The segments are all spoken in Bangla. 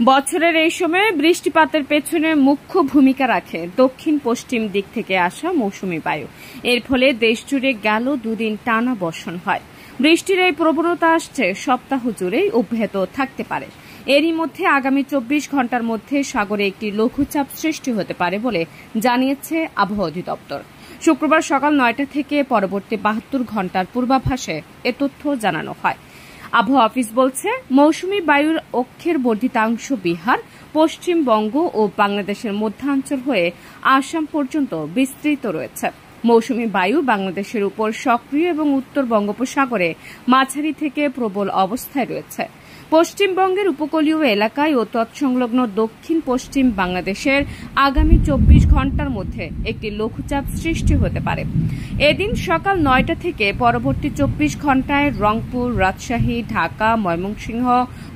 বছরের এই সময়ে বৃষ্টিপাতের পেছনে মুখ্য ভূমিকা রাখে দক্ষিণ পশ্চিম দিক থেকে আসা মৌসুমী বায়ু। এর ফলে দেশজুড়ে গেল দুদিন টানা বর্ষণ হয়। বৃষ্টির এই প্রবণতা আসছে সপ্তাহ জুড়েই অব্যাহত থাকতে পারে। এরই মধ্যে আগামী 24 ঘণ্টার মধ্যে সাগরে একটি লঘুচাপ সৃষ্টি হতে পারে বলে জানিয়েছে আবহাওয়া অধিদপ্তর। শুক্রবার সকাল 9টা থেকে পরবর্তী 72 ঘণ্টার পূর্বাভাসে এ তথ্য জানানো হয়। আবহাওয়া অফিস বলছে, মৌসুমী বায়ুর অক্ষের বর্ধিতাংশ বিহার, পশ্চিমবঙ্গ ও বাংলাদেশের মধ্যাঞ্চল হয়ে আসাম পর্যন্ত বিস্তৃত রয়েছে। মৌসুমী বায়ু বাংলাদেশের উপর সক্রিয় এবং উত্তর বঙ্গোপসাগরে মাঝারি থেকে প্রবল অবস্থায় রয়েছে। পশ্চিমবঙ্গের উপকূলীয় এলাকায় ও তৎসংলগ্ন দক্ষিণ পশ্চিম বাংলাদেশের আগামী 24 ঘণ্টার মধ্যে একটি লঘুচাপ সৃষ্টি হতে পারে। এদিন সকাল 9টা থেকে পরবর্তী 24 ঘণ্টায় রংপুর, রাজশাহী, ঢাকা, ময়মনসিংহ,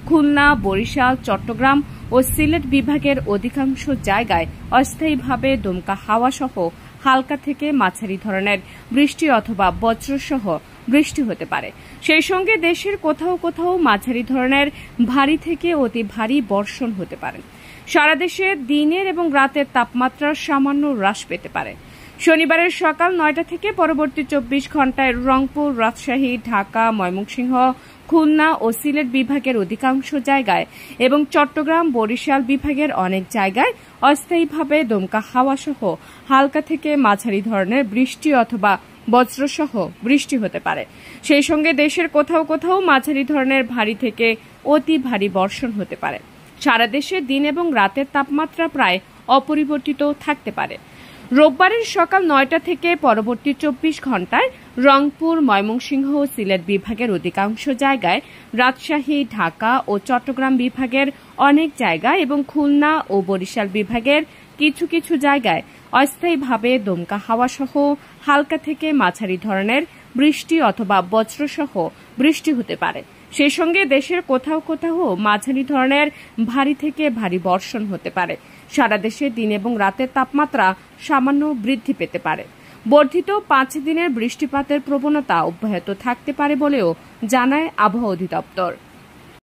খুলনা, বরিশাল, চট্টগ্রাম ও সিলেট বিভাগের অধিকাংশ জায়গায় অস্থায়ীভাবে দমকা হাওয়া সহ হালকা থেকে মাঝারি ধরনের বৃষ্টি অথবা বজ্রসহ বৃষ্টি হতে পারে। সেই সঙ্গে দেশের কোথাও কোথাও মাঝারি ধরনের ভারী থেকে অতি ভারী বর্ষণ হতে পারে। সারা দেশে দিনের এবং রাতের তাপমাত্রা সামান্য হ্রাস পেতে পারে। শনিবারের সকাল 9টা থেকে পরবর্তী 24 ঘণ্টায় রংপুর, রাজশাহী, ঢাকা, ময়মনসিংহ, খুলনা ও সিলেট বিভাগের অধিকাংশ জায়গায় এবং চট্টগ্রাম, বরিশাল বিভাগের অনেক জায়গায় অস্থায়ীভাবে দমকা হাওয়া সহ হালকা থেকে মাঝারি ধরনের বৃষ্টি অথবা বজ্রসহ বৃষ্টি হতে পারে। সেই সঙ্গে দেশের কোথাও কোথাও মাঝারি ধরনের ভারী থেকে অতি ভারী বর্ষণ হতে পারে। সারা দেশে দিন এবং রাতের তাপমাত্রা প্রায় অপরিবর্তিত থাকতে পারে। রোববারের সকাল 9টা থেকে পরবর্তী 24 ঘণ্টায় রংপুর, ময়মনসিংহ ও সিলেট বিভাগের অধিকাংশ জায়গায়, রাজশাহী, ঢাকা ও চট্টগ্রাম বিভাগের অনেক জায়গায় এবং খুলনা ও বরিশাল বিভাগের কিছু কিছু জায়গায় অস্থায়ীভাবে দমকা হাওয়া সহ হালকা থেকে মাঝারি ধরনের বৃষ্টি অথবা বজ্রসহ বৃষ্টি হতে পারে। সেই সঙ্গে দেশের কোথাও কোথাও মাঝারি ধরনের ভারী থেকে ভারী বর্ষণ হতে পারে। সারা দেশে দিন এবং রাতের তাপমাত্রা সামান্য বৃদ্ধি পেতে পারে। বর্ধিত 5 দিনের বৃষ্টিপাতের প্রবণতা অব্যাহত থাকতে পারে বলেও জানায় আবহাওয়া অধিদপ্তর।